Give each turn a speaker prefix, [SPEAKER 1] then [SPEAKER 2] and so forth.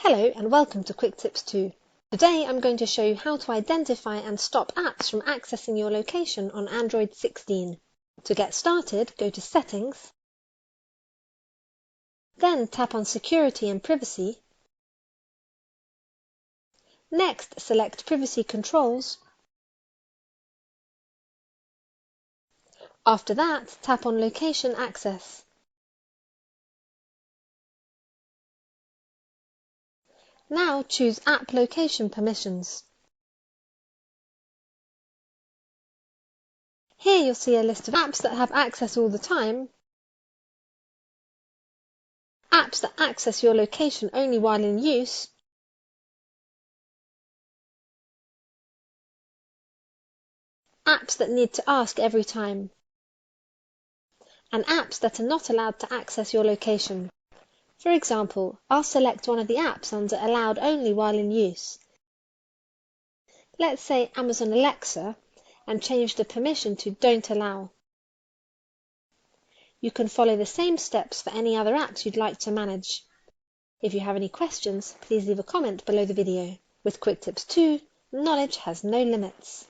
[SPEAKER 1] Hello and welcome to Quick Tips 2. Today I'm going to show you how to identify and stop apps from accessing your location on Android 16. To get started, go to Settings, then tap on Security and Privacy. Next, select Privacy Controls. After that, tap on Location Access. Now choose App Location Permissions. Here you'll see a list of apps that have access all the time, apps that access your location only while in use, apps that need to ask every time, and apps that are not allowed to access your location. For example, I'll select one of the apps under Allowed Only while in use. Let's say Amazon Alexa and change the permission to Don't Allow. You can follow the same steps for any other apps you'd like to manage. If you have any questions, please leave a comment below the video. With Quick Tips 2, knowledge has no limits.